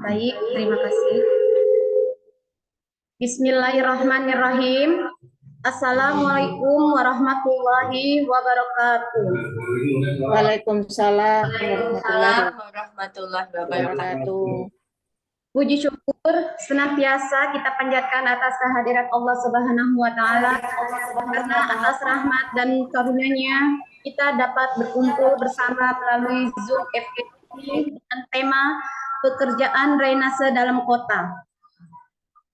Baik, terima kasih. Bismillahirrahmanirrahim. Assalamualaikum warahmatullahi wabarakatuh. Waalaikumsalam warahmatullahi Waalaikumsalam warahmatullahi wabarakatuh. wabarakatuh. Puji syukur senantiasa kita panjatkan atas kehadirat Allah Subhanahu wa taala karena atas rahmat dan karunia-Nya kita dapat berkumpul bersama melalui Zoom FGD dengan tema pekerjaan drainase dalam kota.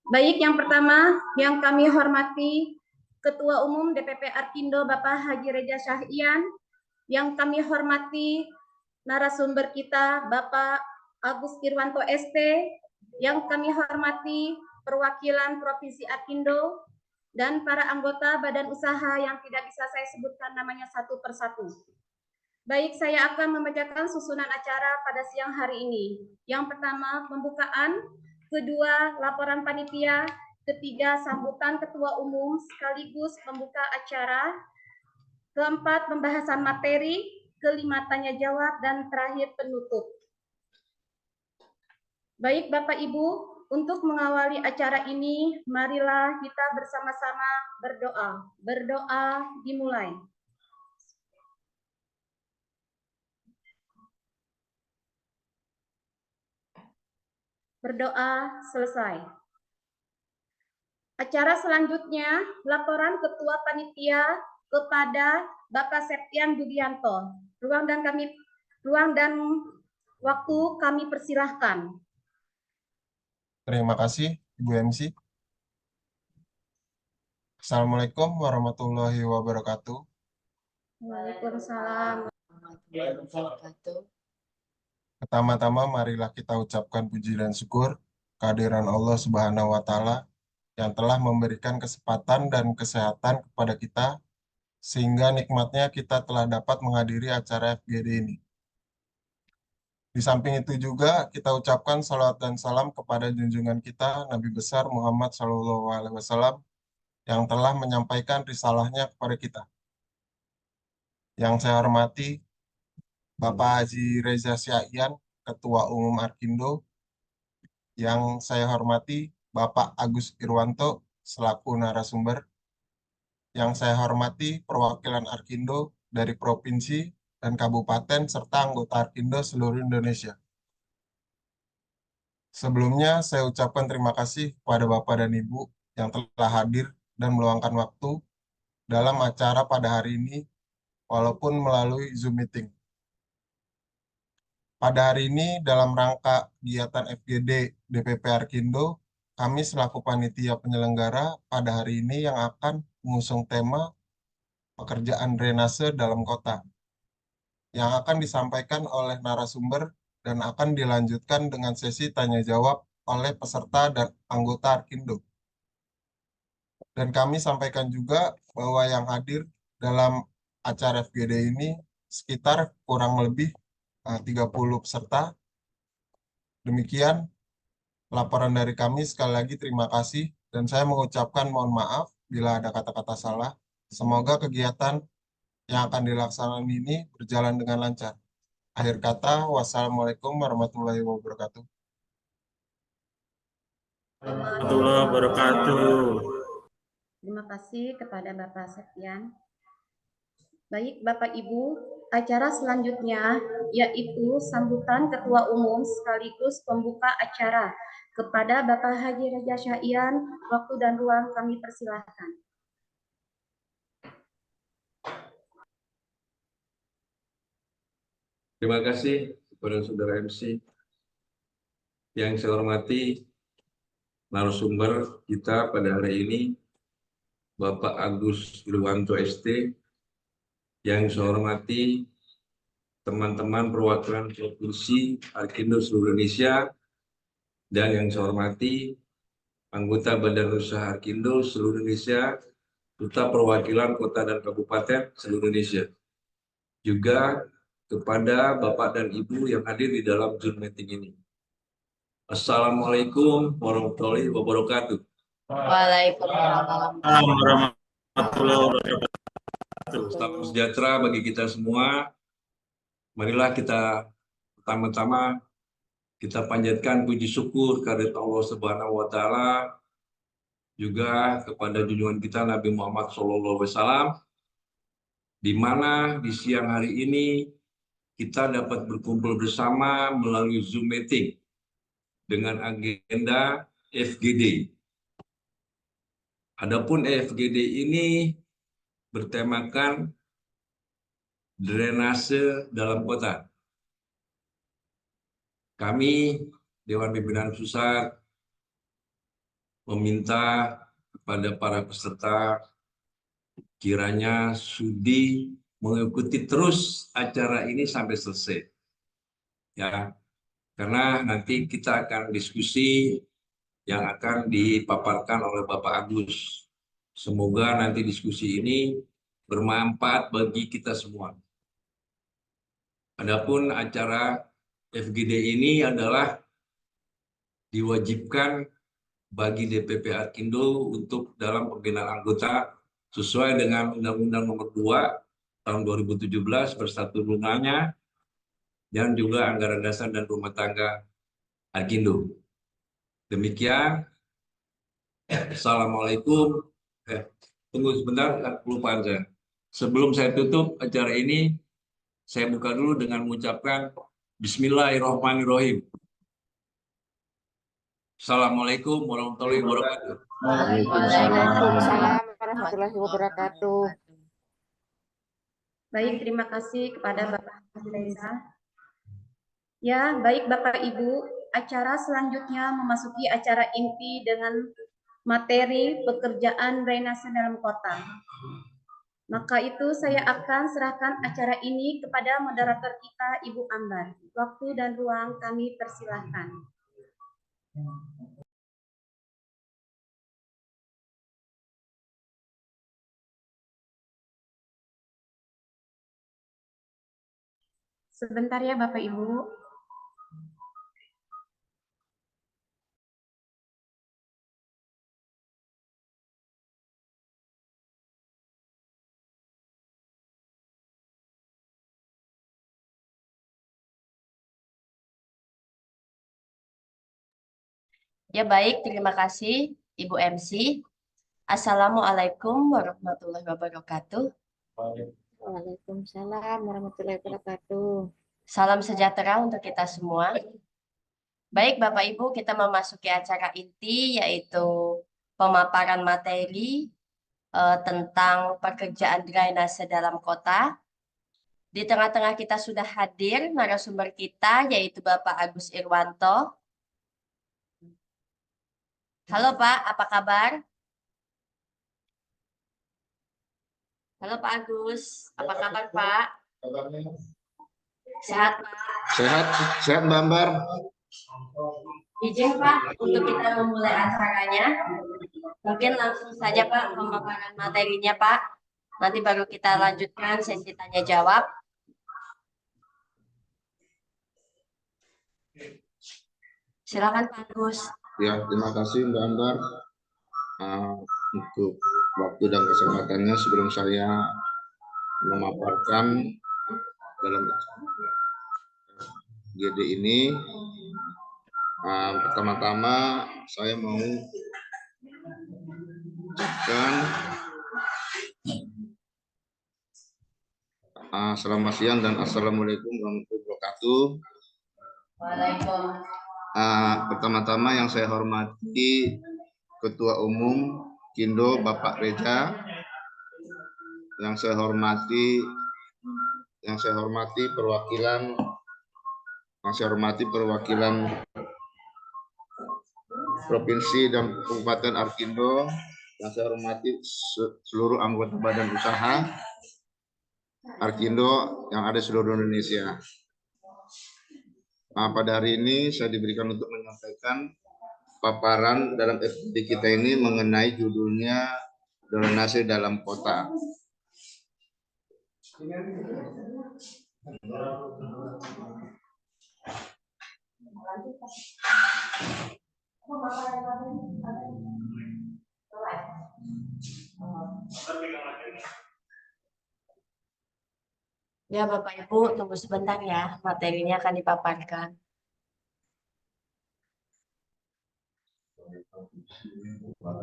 Baik, yang pertama yang kami hormati Ketua Umum DPP Arkindo Bapak Haji Reza Syahyan, yang kami hormati narasumber kita Bapak Agus Irwanto ST, yang kami hormati perwakilan Provinsi Arkindo, dan para anggota badan usaha yang tidak bisa saya sebutkan namanya satu persatu. Baik, saya akan membacakan susunan acara pada siang hari ini. Yang pertama, pembukaan. Kedua, laporan panitia. Ketiga, sambutan ketua umum sekaligus pembuka acara. Keempat, pembahasan materi. Kelima, tanya jawab. Dan terakhir, penutup. Baik, Bapak Ibu, untuk mengawali acara ini, marilah kita bersama-sama berdoa. Berdoa dimulai. Berdoa selesai. Acara selanjutnya, laporan Ketua Panitia kepada Bapak Septian Budianto. Ruang dan waktu kami persilahkan. Terima kasih, Ibu MC. Assalamualaikum warahmatullahi wabarakatuh. Waalaikumsalam warahmatullahi wabarakatuh. Pertama-tama, marilah kita ucapkan puji dan syukur kehadiran Allah Subhanahu wa Ta'ala yang telah memberikan kesempatan dan kesehatan kepada kita, sehingga nikmatnya kita telah dapat menghadiri acara FGD ini. Di samping itu juga kita ucapkan salawat dan salam kepada junjungan kita Nabi besar Muhammad SAW yang telah menyampaikan risalahnya kepada kita. Yang saya hormati Bapak Haji Reza Syahyan, Ketua Umum Arkindo. Yang saya hormati Bapak Agus Irwanto selaku narasumber. Yang saya hormati perwakilan Arkindo dari provinsi dan kabupaten serta anggota Arkindo seluruh Indonesia. Sebelumnya saya ucapkan terima kasih kepada Bapak dan Ibu yang telah hadir dan meluangkan waktu dalam acara pada hari ini walaupun melalui Zoom meeting. Pada hari ini dalam rangka kegiatan FGD DPP Arkindo, kami selaku panitia penyelenggara pada hari ini yang akan mengusung tema pekerjaan drainase dalam kota yang akan disampaikan oleh narasumber dan akan dilanjutkan dengan sesi tanya jawab oleh peserta dan anggota Arkindo. Dan kami sampaikan juga bahwa yang hadir dalam acara FGD ini sekitar kurang lebih 30 peserta. Demikian laporan dari kami. Sekali lagi terima kasih dan saya mengucapkan mohon maaf bila ada kata-kata salah. Semoga kegiatan yang akan dilaksanakan ini berjalan dengan lancar. Akhir kata, wassalamualaikum warahmatullahi wabarakatuh. Warahmatullahi wabarakatuh. Terima kasih kepada Bapak Septian. Baik, Bapak Ibu, acara selanjutnya yaitu sambutan Ketua Umum sekaligus pembuka acara kepada Bapak Haji Reza Syahyan. Waktu dan ruang kami persilahkan. Terima kasih kepada Saudara MC. Yang saya hormati narasumber kita pada hari ini, Bapak Agus Irwanto ST. Yang saya hormati teman-teman perwakilan provinsi Arkindo seluruh Indonesia, dan yang saya hormati anggota Badan Usaha Arkindo seluruh Indonesia, serta perwakilan kota dan kabupaten seluruh Indonesia. Juga kepada Bapak dan Ibu yang hadir di dalam Zoom meeting ini. Assalamualaikum warahmatullahi wabarakatuh. Waalaikumsalam warahmatullahi wabarakatuh. Salam sejahtera bagi kita semua. Marilah kita pertama-tama Kita panjatkan puji syukur kehadirat Allah Subhanahu wa taala, juga kepada junjungan kita Nabi Muhammad SAW, di mana di siang hari ini kita dapat berkumpul bersama melalui Zoom meeting dengan agenda FGD. Adapun FGD ini bertemakan drainase dalam kota. Kami Dewan Pimpinan Pusat meminta kepada para peserta kiranya sudi mengikuti terus acara ini sampai selesai. Ya, karena nanti kita akan diskusi yang akan dipaparkan oleh Bapak Agus. Semoga nanti diskusi ini bermanfaat bagi kita semua. Adapun acara FGD ini adalah diwajibkan bagi DPP Arkindo untuk dalam pembinaan anggota sesuai dengan Undang-Undang Nomor 2 tahun 2017 beserta turunannya dan juga anggaran dasar dan rumah tangga Arkindo. Demikian. Assalamualaikum. Tunggu sebentar, kelupaan saya. Sebelum saya tutup acara ini, saya buka dulu dengan mengucapkan Bismillahirrahmanirrahim. Assalamualaikum warahmatullahi wabarakatuh. Waalaikumsalam warahmatullahi wabarakatuh. Baik, terima kasih kepada Bapak Reza. Ya, baik Bapak Ibu, acara selanjutnya memasuki acara inti dengan materi pekerjaan drainase dalam kota. Maka itu saya akan serahkan acara ini kepada moderator kita, Ibu Ambar. Waktu dan ruang kami persilahkan. Sebentar ya Bapak Ibu. Ya baik, terima kasih Ibu MC. Assalamualaikum warahmatullahi wabarakatuh. Waalaikumsalam warahmatullahi wabarakatuh. Salam sejahtera untuk kita semua. Baik Bapak Ibu, kita memasuki acara inti yaitu pemaparan materi tentang pekerjaan drainase dalam kota. Di tengah-tengah kita sudah hadir narasumber kita yaitu Bapak Agus Irwanto. Halo Pak, apa kabar? Halo Pak Agus, apa kabar Pak? Sehat Pak? Sehat Mbak Ambar. Izin Pak untuk kita memulai acaranya. Mungkin langsung saja Pak pemaparan materinya Pak. Nanti baru kita lanjutkan sesi tanya jawab. Silakan Pak Agus. Ya, terima kasih Mbak Ambar untuk waktu dan kesempatannya. Sebelum saya memaparkan dalam GD ini, pertama-tama saya mau ucapkan selamat siang dan assalamualaikum warahmatullahi wabarakatuh. Waalaikumsalam. Pertama-tama yang saya hormati Ketua Umum Kindo Bapak Reza, yang saya hormati perwakilan Provinsi dan Kabupaten Arkindo, yang saya hormati seluruh anggota badan usaha Arkindo yang ada di seluruh Indonesia. Pada hari ini saya diberikan untuk menyampaikan paparan dalam FGD kita ini mengenai judulnya drainase dalam kota. Ya Bapak Ibu, tunggu sebentar ya, materinya akan dipaparkan.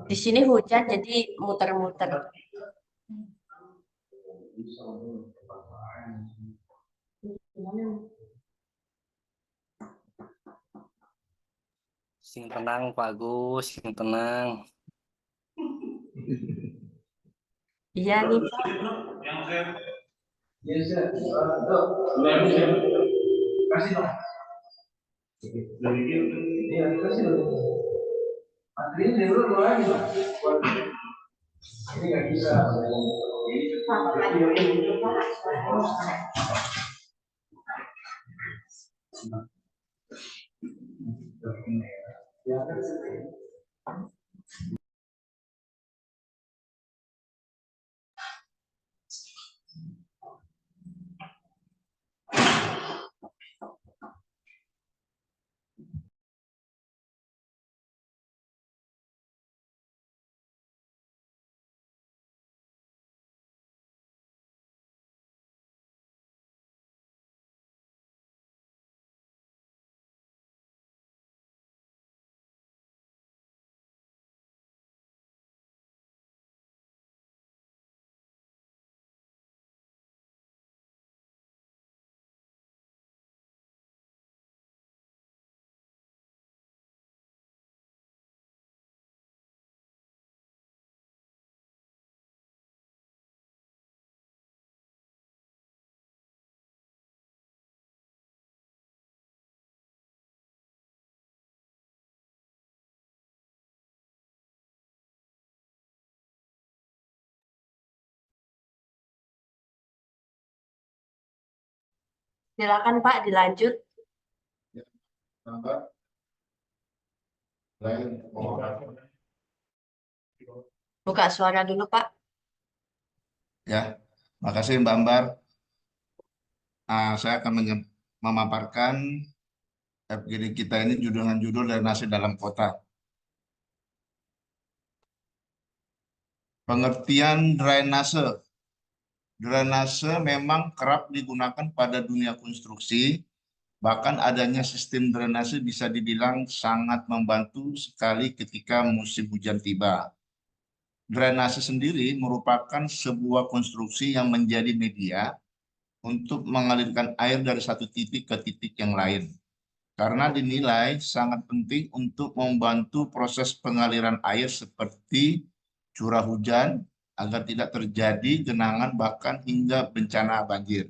Di sini hujan jadi muter-muter. Sing tenang Pak Agus, sing tenang. Iya nih Pak. Silakan Pak, dilanjut. Buka suara dulu Pak. Ya, makasih Mbak Ambar. Saya akan memaparkan FGD kita ini dengan judul drainase dalam kota. Pengertian drainase. Drainase memang kerap digunakan pada dunia konstruksi, bahkan adanya sistem drainase bisa dibilang sangat membantu sekali ketika musim hujan tiba. Drainase sendiri merupakan sebuah konstruksi yang menjadi media untuk mengalirkan air dari satu titik ke titik yang lain. Karena dinilai sangat penting untuk membantu proses pengaliran air seperti curah hujan agar tidak terjadi genangan bahkan hingga bencana banjir.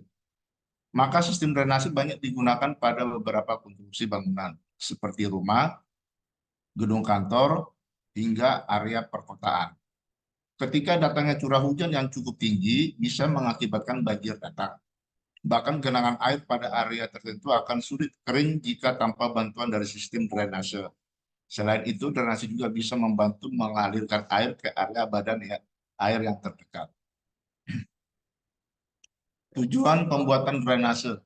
Maka sistem drainase banyak digunakan pada beberapa konstruksi bangunan seperti rumah, gedung kantor, hingga area perkotaan. Ketika datangnya curah hujan yang cukup tinggi bisa mengakibatkan banjir datang. Bahkan genangan air pada area tertentu akan sulit kering jika tanpa bantuan dari sistem drainase. Selain itu, drainase juga bisa membantu mengalirkan air ke area badan air yang terdekat. Tujuan pembuatan drainase.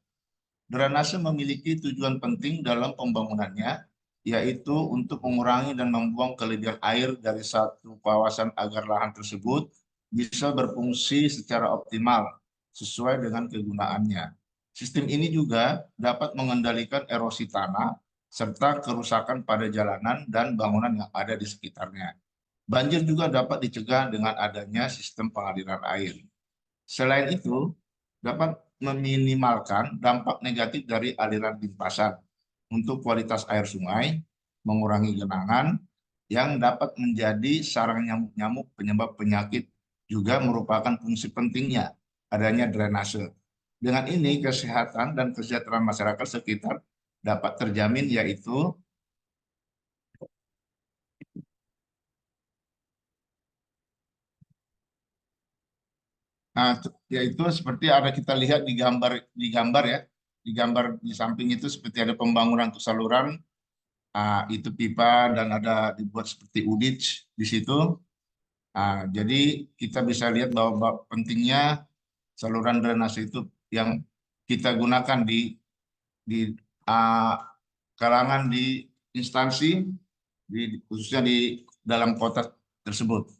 Drainase memiliki tujuan penting dalam pembangunannya, yaitu untuk mengurangi dan membuang kelebihan air dari satu kawasan agar lahan tersebut bisa berfungsi secara optimal sesuai dengan kegunaannya. Sistem ini juga dapat mengendalikan erosi tanah serta kerusakan pada jalanan dan bangunan yang ada di sekitarnya. Banjir juga dapat dicegah dengan adanya sistem pengaliran air. Selain itu, dapat meminimalkan dampak negatif dari aliran limpasan untuk kualitas air sungai, mengurangi genangan yang dapat menjadi sarang nyamuk-nyamuk penyebab penyakit, juga merupakan fungsi pentingnya adanya drainase. Dengan ini, kesehatan dan kesejahteraan masyarakat sekitar dapat terjamin, yaitu seperti ada kita lihat di gambar ya, di gambar di samping itu seperti ada pembangunan untuk saluran, itu pipa dan ada dibuat seperti udich di situ. Jadi kita bisa lihat bahwa pentingnya saluran drainase itu yang kita gunakan di kalangan di instansi, khususnya di dalam kota tersebut.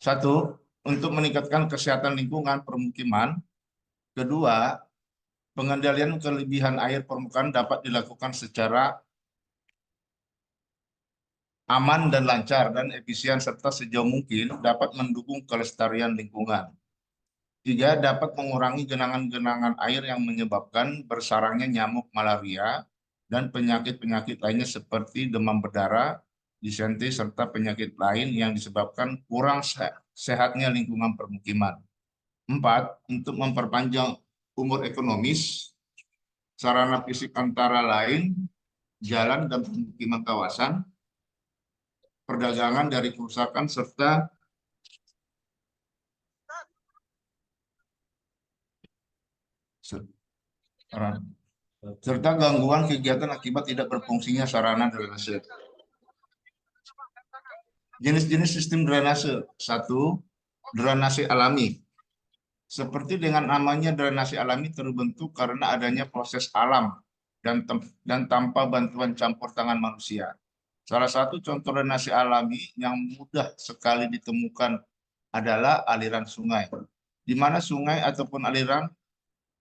Satu, untuk meningkatkan kesehatan lingkungan permukiman. Kedua, pengendalian kelebihan air permukaan dapat dilakukan secara aman dan lancar dan efisien serta sejauh mungkin dapat mendukung kelestarian lingkungan. 3. Dapat mengurangi genangan-genangan air yang menyebabkan bersarangnya nyamuk malaria dan penyakit-penyakit lainnya seperti demam berdarah, disentri, serta penyakit lain yang disebabkan kurang sehatnya lingkungan permukiman. 4. Untuk memperpanjang umur ekonomis, sarana fisik antara lain, jalan dan pemukiman kawasan, perdagangan dari kerusakan, serta gangguan kegiatan akibat tidak berfungsinya sarana drainase. Jenis-jenis sistem drainase. 1. Drainase alami. Seperti dengan namanya, drainase alami terbentuk karena adanya proses alam dan tanpa bantuan campur tangan manusia. Salah satu contoh drainase alami yang mudah sekali ditemukan adalah aliran sungai, di mana sungai ataupun aliran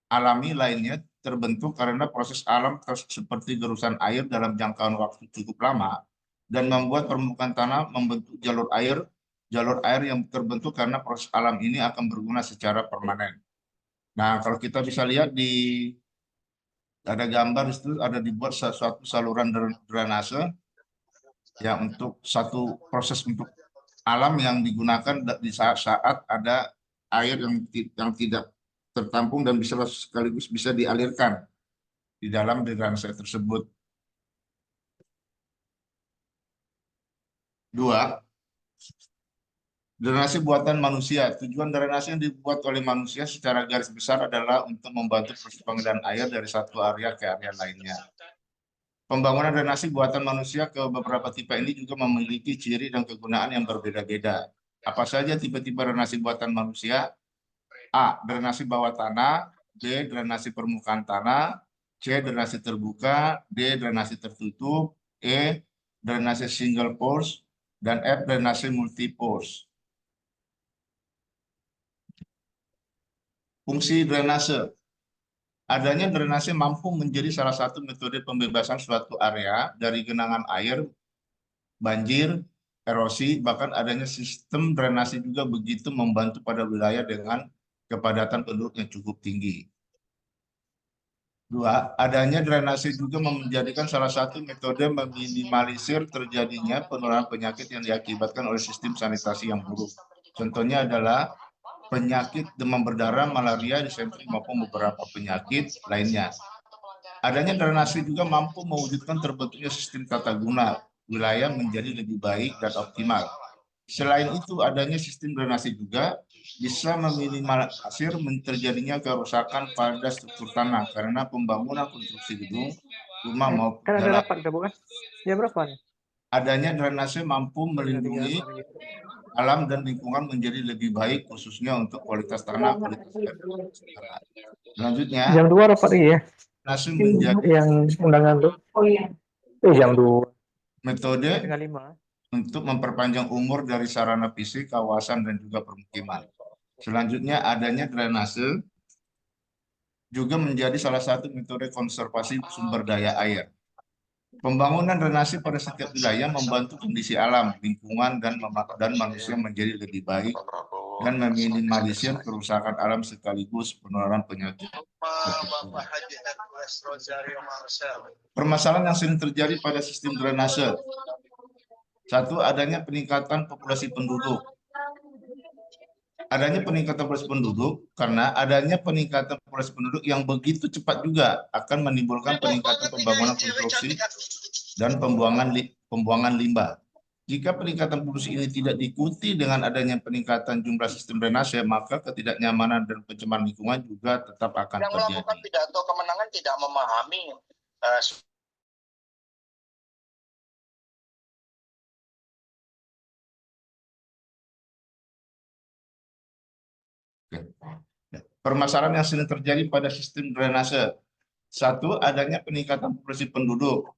alami lainnya terbentuk karena proses alam seperti gerusan air dalam jangkauan waktu cukup lama dan membuat permukaan tanah membentuk jalur air yang terbentuk karena proses alam ini akan berguna secara permanen. Nah, kalau kita bisa lihat ada gambar itu ada dibuat suatu saluran drainase ya untuk satu proses untuk alam yang digunakan di saat ada air yang tidak tertampung dan bisa sekaligus bisa dialirkan di dalam drainase tersebut. 2. Drainase buatan manusia. Tujuan drainase yang dibuat oleh manusia secara garis besar adalah untuk membantu proses pengaliran air dari satu area ke area lainnya. Pembangunan drainase buatan manusia ke beberapa tipe ini juga memiliki ciri dan kegunaan yang berbeda-beda. Apa saja tipe-tipe drainase buatan manusia? A. Drainase bawah tanah. B. Drainase permukaan tanah. C. Drainase terbuka. D. Drainase tertutup. E. Drainase single pores. Dan F. Drainase multi-pores. Fungsi drainase. Adanya drainase mampu menjadi salah satu metode pembebasan suatu area dari genangan air, banjir, erosi, bahkan adanya sistem drainase juga begitu membantu pada wilayah dengan kepadatan penduduk yang cukup tinggi. 2. Adanya drainase juga menjadikan salah satu metode meminimalisir terjadinya penularan penyakit yang diakibatkan oleh sistem sanitasi yang buruk. Contohnya adalah penyakit demam berdarah, malaria, disentri, maupun beberapa penyakit lainnya. Adanya drainase juga mampu mewujudkan terbentuknya sistem tata guna wilayah menjadi lebih baik dan optimal. Selain itu, adanya sistem drainase juga bisa meminimalisir terjadinya kerusakan pada struktur tanah karena pembangunan konstruksi gedung, rumah maupun Kan ada jalan. rapat udah bukan? Jam berapa nih? Adanya drainase mampu melindungi alam dan lingkungan menjadi lebih baik, khususnya untuk kualitas tanah, kualitas air. Selanjutnya, Jam 2 rapat lagi ya? drainase menjadi Yang undangan tuh. Oh iya. Jam 2. metode Setengah 5. untuk memperpanjang umur dari sarana fisik, kawasan, dan juga permukiman. Selanjutnya, adanya drainase juga menjadi salah satu metode konservasi sumber daya air. Pembangunan drainase pada setiap wilayah membantu kondisi alam, lingkungan, dan manusia menjadi lebih baik dan meminimalisir kerusakan alam sekaligus penularan penyakit. Permasalahan yang sering terjadi pada sistem drainase. 1. Adanya peningkatan populasi penduduk. Adanya peningkatan populasi penduduk karena adanya peningkatan populasi penduduk yang begitu cepat juga akan menimbulkan peningkatan pembangunan konstruksi dan pembuangan limbah. Jika peningkatan populasi ini tidak diikuti dengan adanya peningkatan jumlah sistem drainase, maka ketidaknyamanan dan pencemaran lingkungan juga tetap akan yang terjadi. melakukan pidato kemenangan tidak memahami Permasalahan yang sering terjadi pada sistem drainase. 1. Adanya peningkatan populasi penduduk.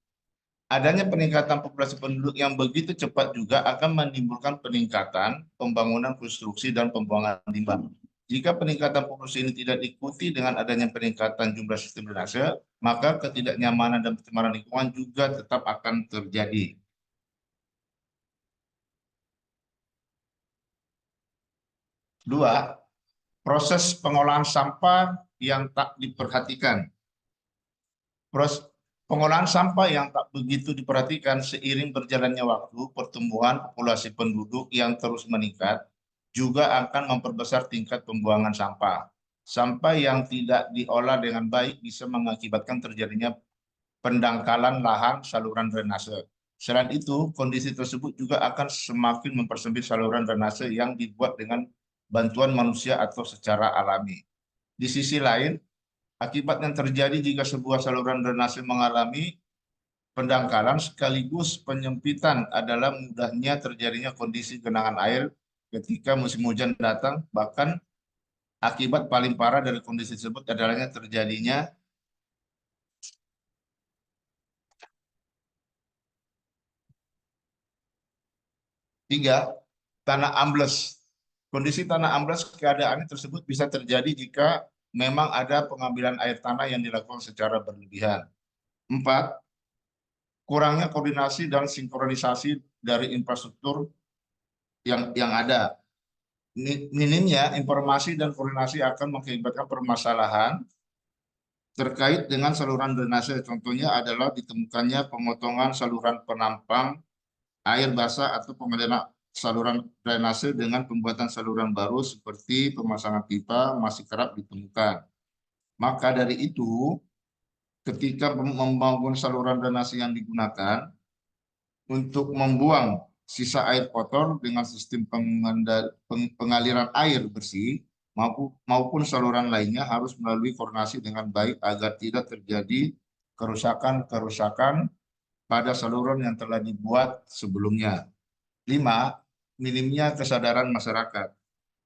Adanya peningkatan populasi penduduk yang begitu cepat juga akan menimbulkan peningkatan pembangunan konstruksi dan pembuangan limbah. Jika peningkatan populasi ini tidak diikuti dengan adanya peningkatan jumlah sistem drainase, maka ketidaknyamanan dan pencemaran lingkungan juga tetap akan terjadi. Dua, proses pengolahan sampah yang tak diperhatikan. Pengolahan sampah yang tak begitu diperhatikan seiring berjalannya waktu, pertumbuhan populasi penduduk yang terus meningkat juga akan memperbesar tingkat pembuangan sampah. Sampah yang tidak diolah dengan baik bisa mengakibatkan terjadinya pendangkalan lahan saluran drainase. Selain itu, kondisi tersebut juga akan semakin mempersempit saluran drainase yang dibuat dengan bantuan manusia atau secara alami. Di sisi lain, akibat yang terjadi jika sebuah saluran drainase mengalami pendangkalan sekaligus penyempitan adalah mudahnya terjadinya kondisi genangan air ketika musim hujan datang. Bahkan akibat paling parah dari kondisi tersebut adalah terjadinya tiga, tanah ambles. Kondisi tanah ambles keadaan tersebut bisa terjadi jika memang ada pengambilan air tanah yang dilakukan secara berlebihan. 4, kurangnya koordinasi dan sinkronisasi dari infrastruktur yang ada. Minimnya informasi dan koordinasi akan mengakibatkan permasalahan terkait dengan saluran drainase. Contohnya adalah ditemukannya pemotongan saluran penampang air basah atau pengaliran saluran drainase dengan pembuatan saluran baru seperti pemasangan pipa masih kerap ditemukan. Maka dari itu, ketika membangun saluran drainase yang digunakan untuk membuang sisa air kotor dengan sistem pengaliran air bersih maupun saluran lainnya harus melalui koordinasi dengan baik agar tidak terjadi kerusakan-kerusakan pada saluran yang telah dibuat sebelumnya. 5, minimnya kesadaran masyarakat.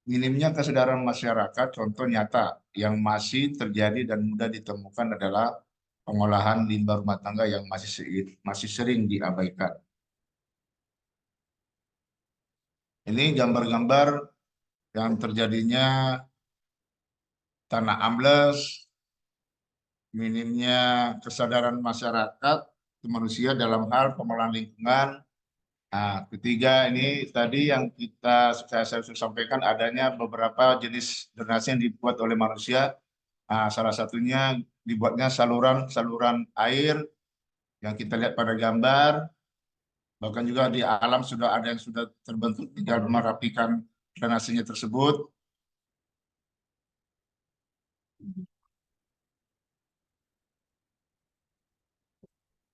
Minimnya kesadaran masyarakat, contoh nyata yang masih terjadi dan mudah ditemukan adalah pengolahan limbah rumah tangga yang masih sering diabaikan. Ini gambar-gambar yang terjadinya tanah ambles, minimnya kesadaran masyarakat manusia dalam hal pengolahan lingkungan. Nah, ketiga ini tadi yang saya sudah sampaikan adanya beberapa jenis drainase yang dibuat oleh manusia. Nah, salah satunya dibuatnya saluran air yang kita lihat pada gambar. Bahkan juga di alam sudah ada yang sudah terbentuk, tinggal merapikan drainasenya tersebut.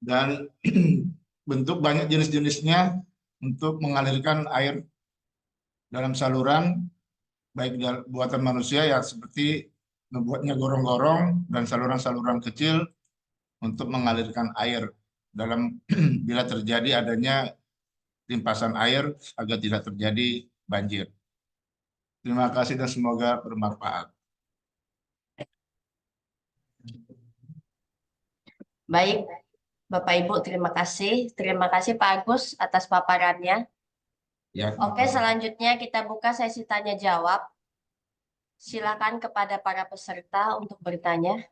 Dan bentuk banyak jenis-jenisnya untuk mengalirkan air dalam saluran, baik buatan manusia ya seperti membuatnya gorong-gorong dan saluran-saluran kecil untuk mengalirkan air dalam bila terjadi adanya limpasan air agar tidak terjadi banjir. Terima kasih dan semoga bermanfaat. Baik, Bapak Ibu, terima kasih. Terima kasih Pak Agus atas paparannya. Ya, Oke, selanjutnya kita buka sesi tanya jawab. Silakan kepada para peserta untuk bertanya.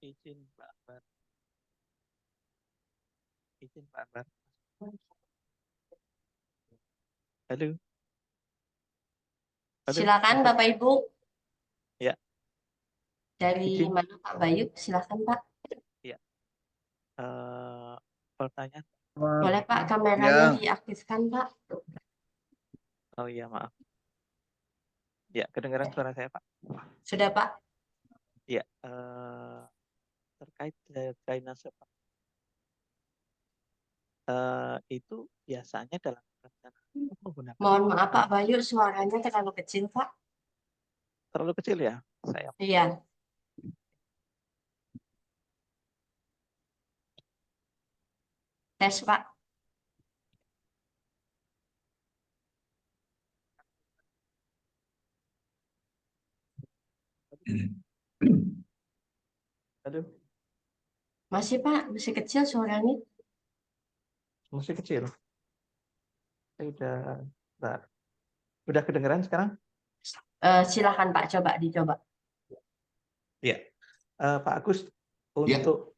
Izin Pak Akbar. Izin Pak Akbar. Halo. Halo. Silakan Bapak Ibu. Ya. Dari Izin. mana Pak Bayu? Silakan Pak. Ya. Pertanyaan. Boleh Pak, kameranya diaktifkan Pak. Oh iya, maaf. Ya, kedengaran suara saya Pak? Sudah Pak. Ya, terkait drainase Pak. Itu biasanya dalam perencanaan menggunakan. Mohon maaf Pak Bayu, suaranya terlalu kecil Pak. Terlalu kecil ya, saya. Iya. Tes Pak. Aduh, Masih Pak, masih kecil suaranya. masih kecil. Udah kedengeran sekarang? Silakan Pak, coba dicoba. Ya, Pak Agus, Ya. untuk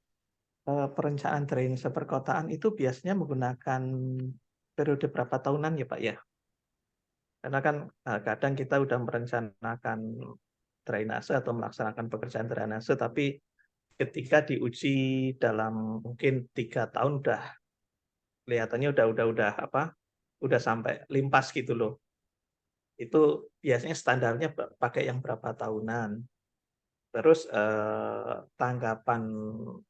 perencanaan drainase perkotaan itu biasanya menggunakan periode berapa tahunan ya Pak ya? Karena kan kadang kita udah merencanakan drainase atau melaksanakan pekerjaan drainase, tapi ketika diuji dalam mungkin 3 tahun udah kelihatannya udah sampai limpas gitu loh. Itu biasanya standarnya pakai yang berapa tahunan. Terus tanggapan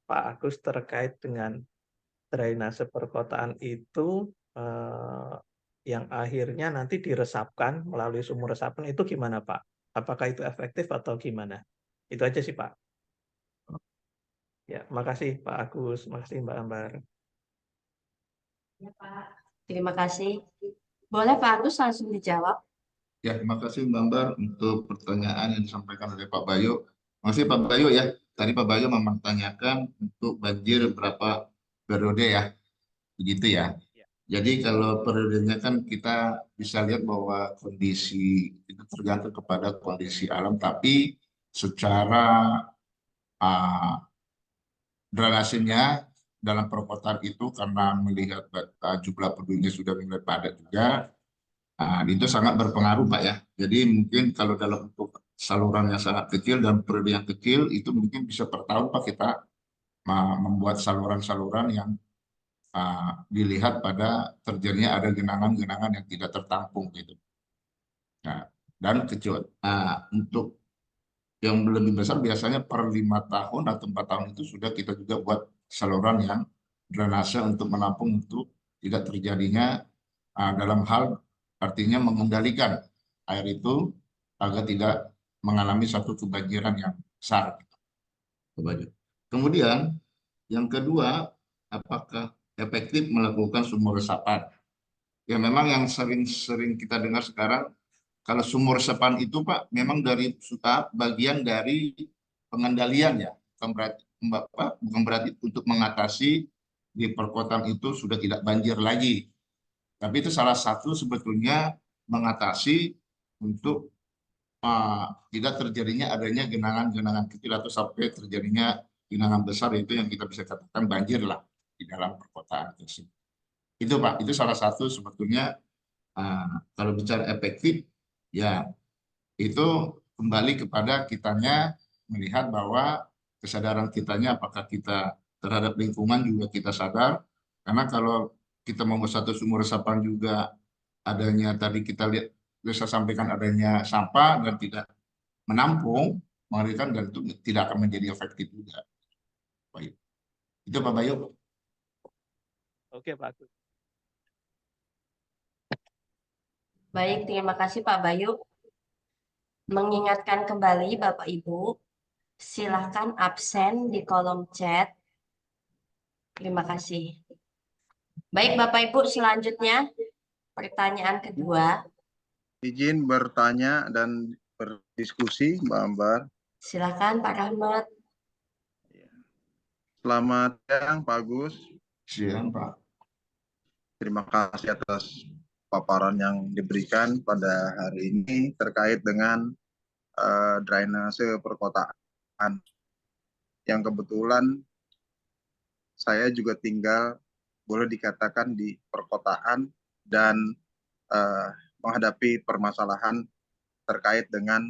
Pak Agus terkait dengan drainase perkotaan itu yang akhirnya nanti diresapkan melalui sumur resapan itu gimana Pak? Apakah itu efektif atau gimana? Itu aja sih Pak. Ya, makasih Pak Agus, makasih Mbak Ambar. Ya, Pak. Terima kasih. Boleh Pak Agus langsung dijawab? Ya, terima kasih Mbak Ambar untuk pertanyaan yang disampaikan oleh Pak Bayu. Terima kasih Pak Bayu ya. Tadi Pak Bayu mempertanyakan untuk banjir berapa periode ya. Begitu ya. Jadi kalau periodenya kan kita bisa lihat bahwa kondisi itu tergantung kepada kondisi alam, tapi secara drainasenya dalam perkotaan itu karena melihat jumlah penduduknya sudah mulai padat juga, itu sangat berpengaruh Pak ya. Jadi mungkin kalau dalam bentuk saluran yang sangat kecil dan periode yang kecil itu mungkin bisa per tahun Pak kita membuat saluran-saluran yang dilihat pada terjadinya ada genangan-genangan yang tidak tertampung gitu. Nah, dan kecil untuk yang lebih besar biasanya per 5 tahun atau 4 tahun itu sudah kita juga buat saluran yang drainase untuk menampung untuk tidak terjadinya dalam hal artinya mengendalikan air itu agar tidak mengalami satu kebanjiran yang besar. Kemudian yang kedua, apakah efektif melakukan sumur resapan? Ya memang yang sering kita dengar sekarang, kalau sumur resapan itu Pak, memang dari bagian dari pengendalian ya, bukan berarti untuk mengatasi di perkotaan itu sudah tidak banjir lagi. Tapi itu salah satu sebetulnya mengatasi untuk tidak terjadinya adanya genangan-genangan kecil atau sampai terjadinya genangan besar, itu yang kita bisa katakan banjir lah di dalam perkotaan tersebut. Itu Pak, itu salah satu sebetulnya kalau bicara efektif ya itu kembali kepada kitanya melihat bahwa kesadaran kitanya apakah kita terhadap lingkungan juga kita sadar, karena kalau kita membuat satu sumur resapan juga adanya tadi kita lihat bisa sampaikan adanya sampah dan tidak menampung mengerikan dan itu tidak akan menjadi efektif juga. Baik. Itu Pak Bayu. Oke Pak Agus. Baik, terima kasih Pak Bayu. Mengingatkan kembali Bapak Ibu, silahkan absen di kolom chat. Terima kasih. Baik Bapak Ibu, selanjutnya pertanyaan kedua. Izin bertanya dan berdiskusi Mbak Ambar. Silakan Pak Rahmat. Selamat siang Pak Agus. Siang Pak. Terima kasih atas paparan yang diberikan pada hari ini terkait dengan drainase perkotaan. Yang kebetulan saya juga tinggal boleh dikatakan di perkotaan dan menghadapi permasalahan terkait dengan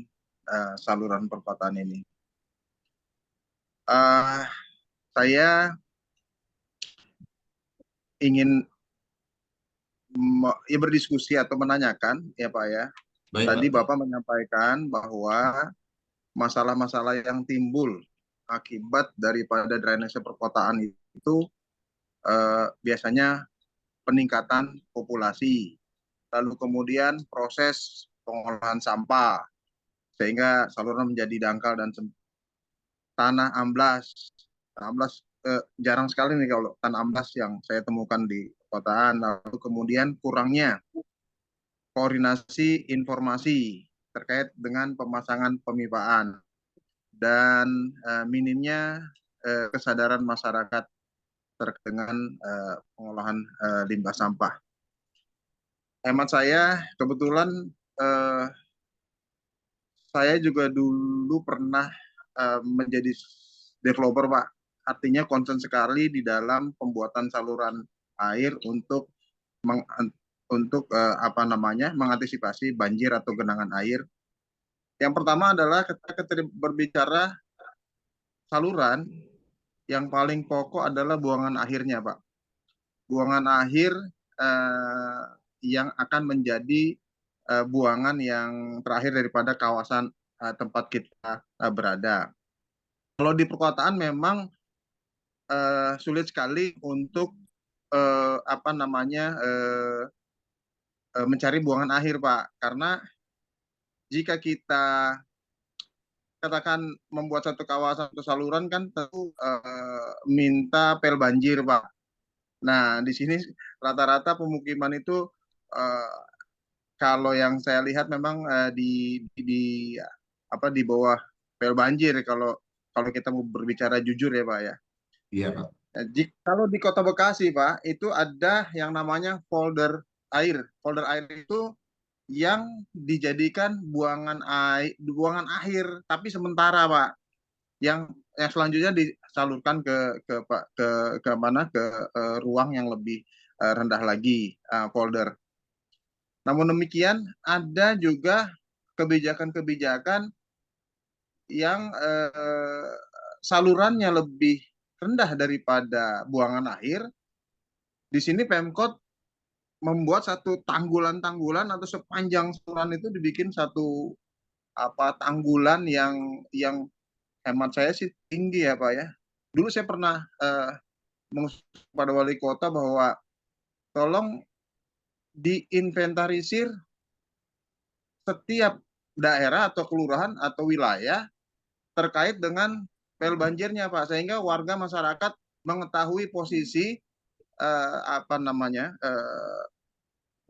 saluran perkotaan ini. Saya ingin berdiskusi atau menanyakan ya Pak ya. Baik, tadi Bapak menyampaikan bahwa masalah-masalah yang timbul akibat daripada drainase perkotaan itu biasanya peningkatan populasi, lalu kemudian proses pengolahan sampah sehingga saluran menjadi dangkal dan tanah amblas. Jarang sekali nih kalau tanah amblas yang saya temukan di perkotaan. Lalu kemudian kurangnya koordinasi informasi terkait dengan pemasangan pemipaan dan minimnya kesadaran masyarakat terkait dengan pengolahan limbah sampah. Hemat saya, kebetulan saya juga dulu pernah menjadi developer Pak artinya concern sekali di dalam pembuatan saluran air untuk mengantisipasi banjir atau genangan air. Yang pertama adalah ketika berbicara saluran, yang paling pokok adalah buangan akhirnya, Pak. Buangan akhir yang akan menjadi buangan yang terakhir daripada kawasan tempat kita berada. Kalau di perkotaan memang sulit sekali untuk mencari buangan akhir, Pak, karena jika kita katakan membuat satu kawasan atau saluran kan tentu minta pel banjir, Pak. Nah, di sini rata-rata pemukiman itu kalau yang saya lihat memang di bawah pel banjir kalau kita mau berbicara jujur ya, Pak ya. Iya, Pak. Kalau di Kota Bekasi, Pak, itu ada yang namanya folder air. Folder air itu yang dijadikan buangan akhir, tapi sementara, Pak. Yang selanjutnya disalurkan ke ruang yang lebih rendah lagi, folder. Namun demikian, ada juga kebijakan-kebijakan yang salurannya lebih rendah daripada buangan akhir. Di sini Pemkot membuat satu tanggulan-tanggulan atau sepanjang saluran itu dibikin satu tanggulan yang hemat saya sih tinggi ya, Pak ya. Dulu saya pernah mengusulkan kepada wali kota bahwa tolong diinventarisir setiap daerah atau kelurahan atau wilayah terkait dengan pel banjirnya, Pak, sehingga warga masyarakat mengetahui posisi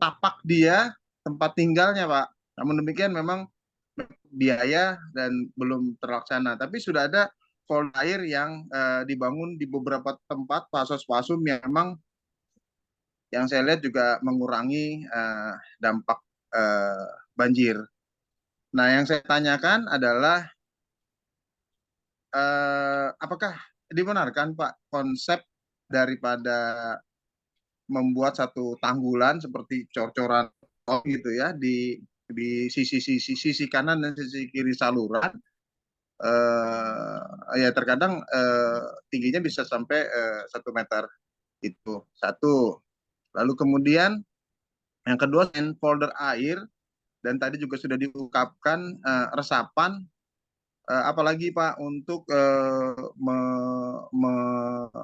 tapak dia, tempat tinggalnya, Pak. Namun demikian memang biaya dan belum terlaksana. Tapi sudah ada folder air yang dibangun di beberapa tempat, pasos-pasum yang memang yang saya lihat juga mengurangi dampak banjir. Nah, yang saya tanyakan adalah apakah dibenarkan, Pak, konsep daripada membuat satu tanggulan seperti cor-coran gitu ya di sisi kanan dan sisi kiri saluran, ya terkadang tingginya bisa sampai 1 meter itu satu. Lalu kemudian yang kedua, folder air, dan tadi juga sudah diungkapkan resapan, apalagi Pak untuk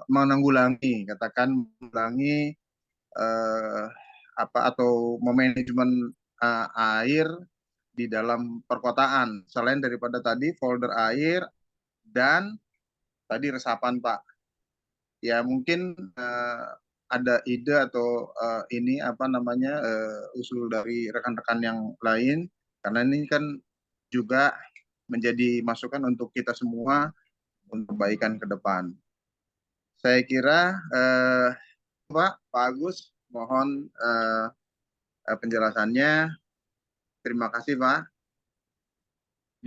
menanggulangi atau memanajemen air di dalam perkotaan, selain daripada tadi folder air dan tadi resapan, Pak. Ya mungkin ada ide atau usul dari rekan-rekan yang lain, karena ini kan juga menjadi masukan untuk kita semua untuk kebaikan ke depan. Saya kira Pak Agus, mohon penjelasannya. Terima kasih, Pak.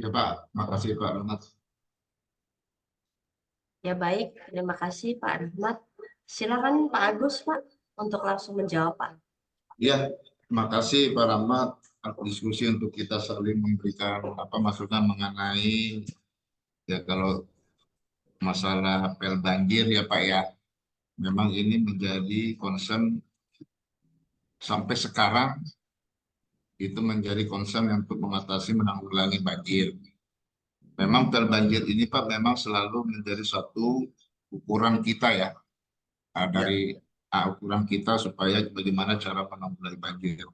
Ya, Pak. Terima kasih, Pak Rahmat. Ya baik, terima kasih Pak Rahmat. Silakan Pak Agus, Pak, untuk langsung menjawab, Pak. Ya, terima kasih Pak Rahmat. Diskusi untuk kita saling memberikan masukan mengenai ya kalau masalah pel banjir ya Pak ya. Memang ini menjadi concern sampai sekarang, itu menjadi concern untuk mengatasi menanggulangi banjir. Memang pel banjir ini Pak memang selalu menjadi satu ukuran kita ya, dari ukuran kita supaya bagaimana cara menanggulangi banjir.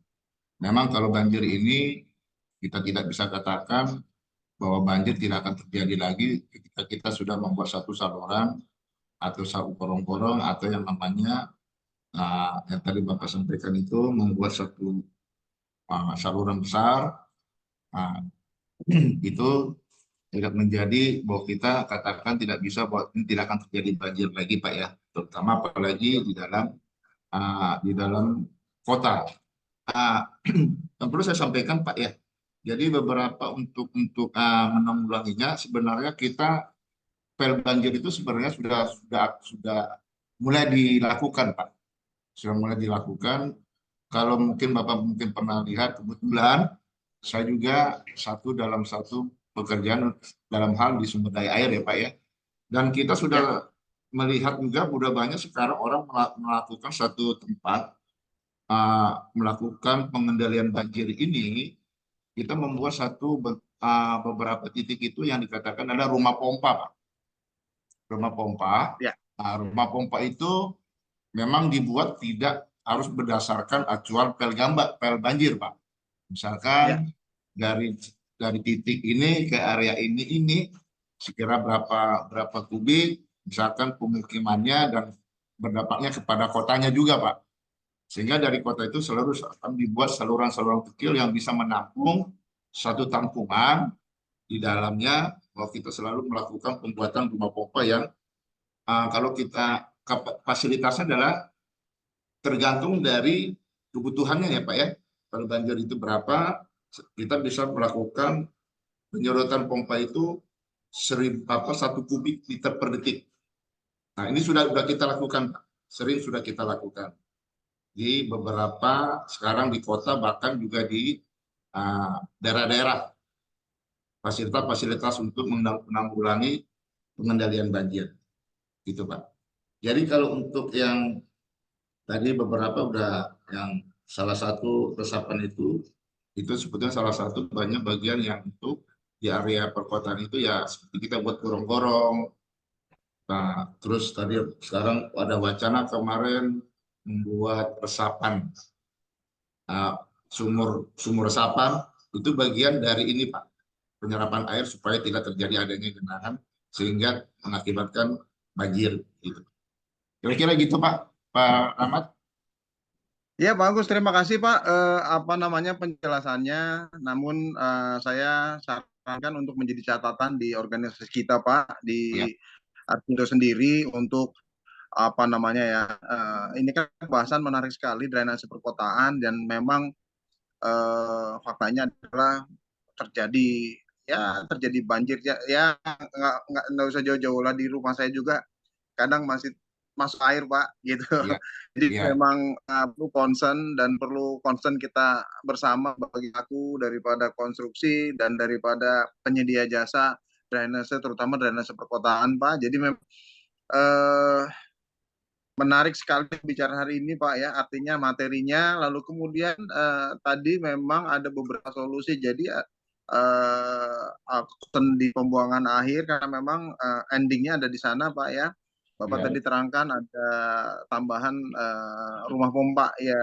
Memang kalau banjir ini kita tidak bisa katakan bahwa banjir tidak akan terjadi lagi ketika kita sudah membuat satu saluran atau satu gorong-gorong atau yang namanya yang tadi Bapak sampaikan itu membuat satu saluran besar, itu tidak menjadi bahwa kita katakan tidak bisa bahwa ini tidak akan terjadi banjir lagi Pak ya, terutama apalagi di dalam kota. Dan perlu saya sampaikan Pak ya, jadi beberapa untuk menanggulanginya sebenarnya kita pel banjir itu sebenarnya sudah mulai dilakukan, Pak. Sudah mulai dilakukan. Kalau mungkin Bapak mungkin pernah lihat, kebetulan saya juga dalam satu pekerjaan dalam hal di sumber daya air ya Pak ya. Dan kita sudah melihat juga udah banyak sekarang orang melakukan satu tempat melakukan pengendalian banjir ini. Kita membuat beberapa titik itu yang dikatakan adalah rumah pompa, Pak. Rumah pompa. Ya. Rumah pompa itu memang dibuat tidak harus berdasarkan acuan pel banjir, Pak. Misalkan dari titik ini ke area ini sekira berapa kubik, misalkan pemukimannya dan berdampaknya kepada kotanya juga, Pak. Sehingga dari kota itu selalu akan dibuat saluran-saluran kecil yang bisa menampung satu tampungan di dalamnya. Kalau kita selalu melakukan pembuatan rumah pompa yang kalau kita fasilitasnya adalah tergantung dari kebutuhannya ya Pak ya. Kalau banjir itu berapa, kita bisa melakukan penyedotan pompa itu 1 kubik liter per detik. Nah ini sudah kita lakukan, Pak. Sering sudah kita lakukan di beberapa sekarang di kota, bahkan juga di daerah-daerah fasilitas untuk menanggulangi pengendalian banjir, gitu Pak. Jadi kalau untuk yang tadi beberapa udah yang salah satu resapan itu sebetulnya salah satu banyak bagian yang untuk di area perkotaan itu ya seperti kita buat gorong-gorong. Nah, terus tadi sekarang ada wacana kemarin membuat resapan sumur resapan itu bagian dari ini Pak, penyerapan air supaya tidak terjadi adanya genangan sehingga mengakibatkan banjir gitu. Kira-kira gitu Pak Ahmad. Ya Pak Agus, terima kasih Pak penjelasannya. Namun saya sarankan untuk menjadi catatan di organisasi kita Pak, di Arkindo sendiri untuk ini kan pembahasan menarik sekali drainase perkotaan dan memang faktanya adalah terjadi banjir ya nggak usah jauh-jauh lah, di rumah saya juga kadang masih masuk air Pak gitu. Jadi memang perlu concern dan perlu concern kita bersama bagi aku daripada konstruksi dan daripada penyedia jasa drainase, terutama drainase perkotaan Pak. Jadi memang menarik sekali bicara hari ini Pak ya, artinya materinya, lalu kemudian tadi memang ada beberapa solusi. Jadi di pembuangan akhir karena memang endingnya ada di sana Pak ya. Bapak tadi terangkan ada tambahan rumah pompa ya,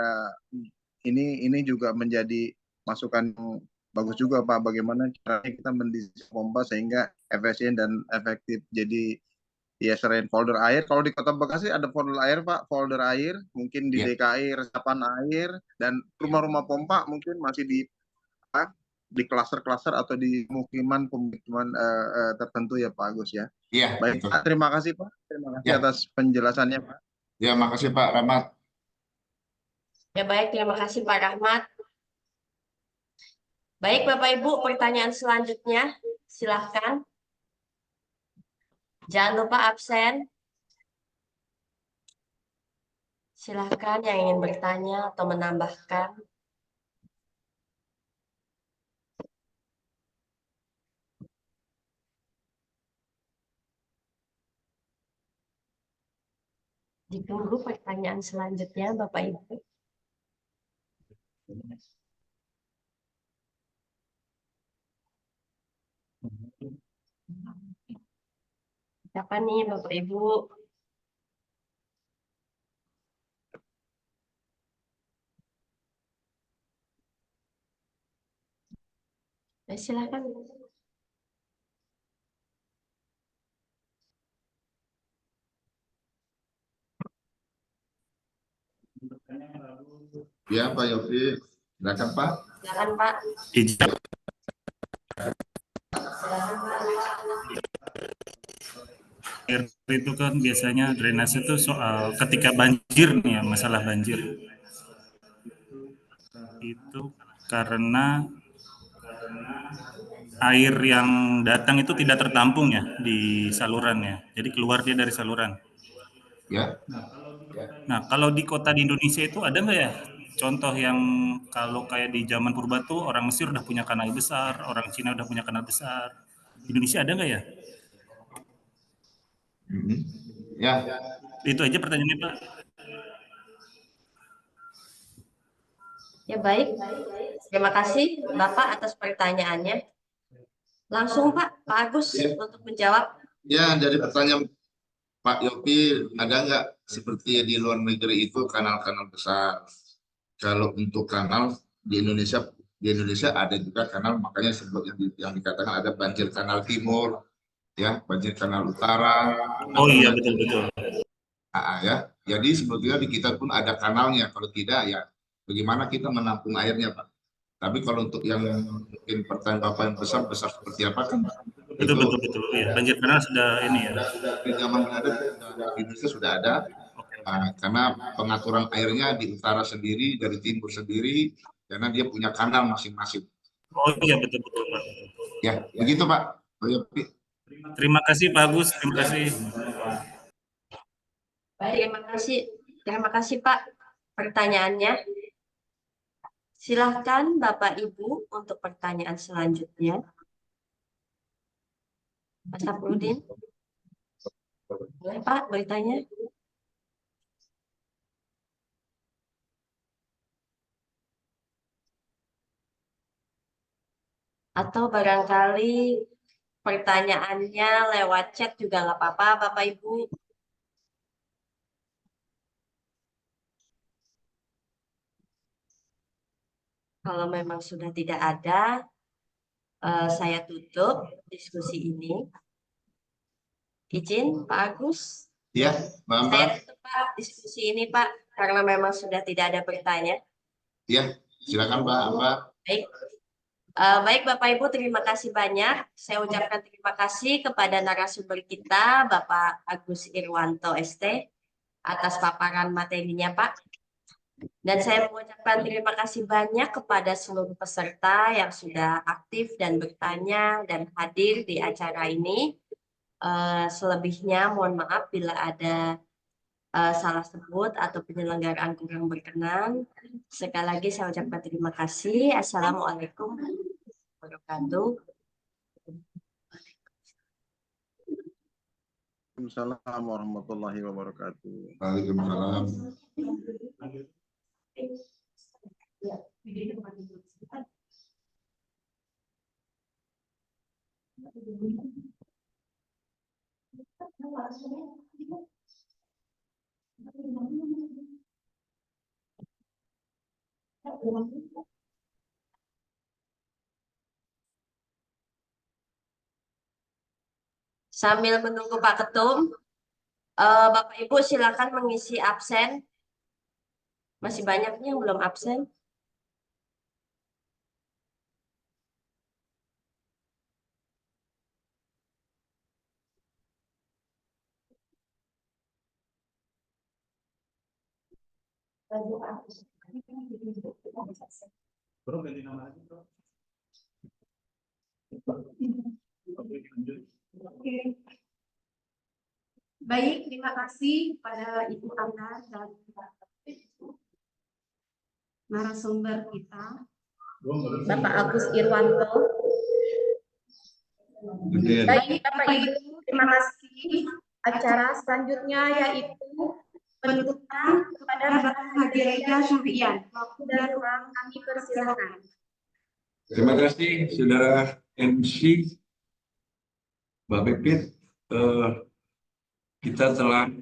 ini juga menjadi masukan yang bagus juga Pak, bagaimana caranya kita mendesain pompa sehingga efisien dan efektif. Jadi ya selain folder air, kalau di Kota Bekasi ada folder air Pak, folder air, mungkin di DKI resapan air, dan rumah-rumah pompa mungkin masih di klaster-klaster atau di pemukiman tertentu ya Pak Agus ya. Iya. Baik Pak, terima kasih Pak, terima kasih atas penjelasannya Pak. Ya, makasih Pak Rahmat. Ya baik, terima kasih Pak Rahmat. Baik Bapak Ibu, pertanyaan selanjutnya silahkan. Jangan lupa absen. Silahkan yang ingin bertanya atau menambahkan. Ditunggu pertanyaan selanjutnya Bapak Ibu. Siapa nih Bapak Ibu? Silakan. Ya Pak Yofi, silakan Pak. Silakan Pak. Ijab. Itu kan biasanya drainase itu soal ketika banjir nih ya, masalah banjir. Itu karena air yang datang itu tidak tertampung ya di salurannya. Jadi keluar dia dari saluran. Ya. Nah, kalau di kota di Indonesia itu ada nggak ya contoh yang kalau kayak di zaman purba tuh orang Mesir udah punya kanal besar, orang Cina udah punya kanal besar. Indonesia ada nggak ya? Ya. Itu aja pertanyaannya, Pak. Ya baik, terima kasih Bapak atas pertanyaannya. Langsung Pak Agus untuk menjawab. Ya, dari pertanyaan Pak Yopi, ada nggak seperti di luar negeri itu kanal-kanal besar? Kalau untuk kanal di Indonesia ada juga kanal, makanya sebut yang dikatakan ada banjir kanal timur, ya, banjir kanal utara. Oh iya, betul-betul. Ya, jadi sebetulnya di kita pun ada kanalnya. Kalau tidak, ya bagaimana kita menampung airnya, Pak? Tapi kalau untuk yang mungkin pertanyaan Bapak yang besar seperti apa kan? Betul. Ya, banjir kanal sudah ini ya. Di zaman ada di Indonesia sudah ada. Karena pengaturan airnya di utara sendiri, dari timur sendiri, karena dia punya kanal masing-masing. Oh iya, betul Pak. Ya, begitu Pak. Terima kasih Pak Agus, terima kasih. Terima kasih Pak pertanyaannya. Silahkan Bapak Ibu untuk pertanyaan selanjutnya. Pak Saprudin, boleh Pak bertanya? Atau barangkali pertanyaannya lewat chat juga nggak apa-apa, Bapak Ibu. Kalau memang sudah tidak ada, saya tutup diskusi ini. Izin Pak Agus. Ya, Mbak. Saya tutup Pak diskusi ini Pak, karena memang sudah tidak ada pertanyaan. Ya, silakan Mbak. Baik. Baik Bapak Ibu, terima kasih banyak. Saya ucapkan terima kasih kepada narasumber kita, Bapak Agus Irwanto ST, atas paparan materinya Pak. Dan saya mengucapkan terima kasih banyak kepada seluruh peserta yang sudah aktif dan bertanya dan hadir di acara ini. Selebihnya mohon maaf bila ada salah sebut atau penyelenggaraan kurang berkenan. Sekali lagi saya ucapkan terima kasih. Assalamualaikum warahmatullahi wabarakatuh. Waalaikumsalam warahmatullahi wabarakatuh. Waalaikumsalam. Sambil menunggu Pak Ketum, Bapak Ibu silakan mengisi absen. Masih banyaknya yang belum absen. Baik, terima kasih kepada Ibu Ana dan narasumber kita, Bapak Agus Irwanto. Baik, Bapak Ibu, terima kasih. Acara selanjutnya yaitu penutupan kepada Bapak Gereja Syariah. Waktu dan ruang kami persilakan. Terima kasih Saudara MC, Mbak Pipit. Kita telah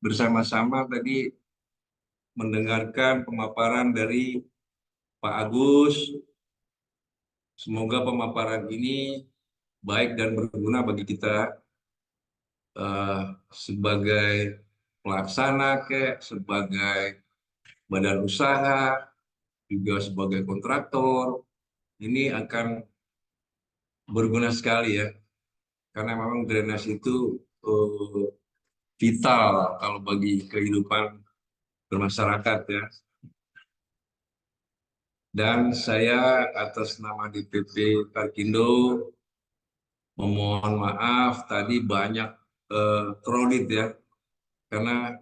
bersama-sama tadi mendengarkan pemaparan dari Pak Agus. Semoga pemaparan ini baik dan berguna bagi kita sebagai pelaksana, sebagai badan usaha, juga sebagai kontraktor. Ini akan berguna sekali ya, karena memang drainase itu vital kalau bagi kehidupan bermasyarakat ya. Dan saya atas nama DPP Parkindo memohon maaf tadi banyak kredit ya, karena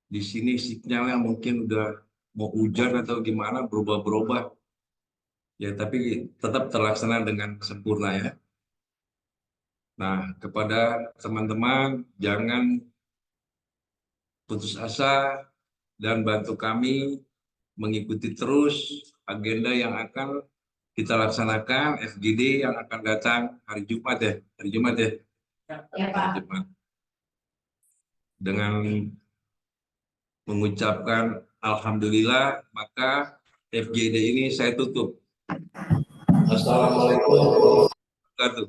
di sini sinyalnya mungkin udah mau hujan atau gimana berubah-berubah. Ya, tapi tetap terlaksana dengan sempurna ya. Nah, kepada teman-teman jangan putus asa dan bantu kami mengikuti terus agenda yang akan kita laksanakan FGD yang akan datang hari Jumat ya. Hari Jumat ya. Ya, Pak. Hari Jumat. Dengan mengucapkan alhamdulillah, maka FGD ini saya tutup. Assalamualaikum warahmatullahi wabarakatuh.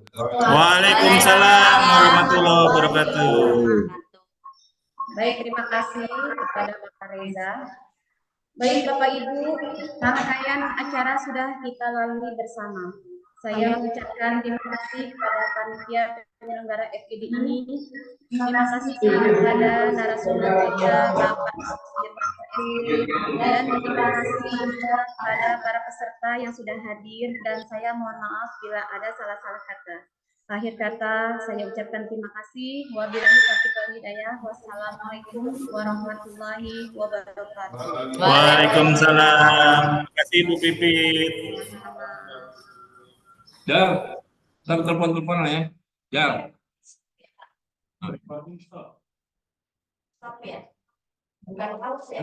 Waalaikumsalam warahmatullahi wabarakatuh. Baik, terima kasih kepada Bapak Reza. Baik Bapak Ibu, rangkaian acara sudah kita lalui bersama. Saya mengucapkan terima kasih kepada panitia penyelenggara FGD ini. Terima kasih kepada narasumber kita Bapak Firman dan terima kasih juga kepada para peserta yang sudah hadir dan saya mohon maaf bila ada salah-salah kata. Akhir kata saya ucapkan terima kasih. Wabillahi taufiq wal hidayah. Wassalamualaikum warahmatullahi wabarakatuh. Waalaikumsalam. Terima kasih Bu Pipit. Jal, ntar telepon-teleponan ya. Jal. Stop ya. Bukan pause ya.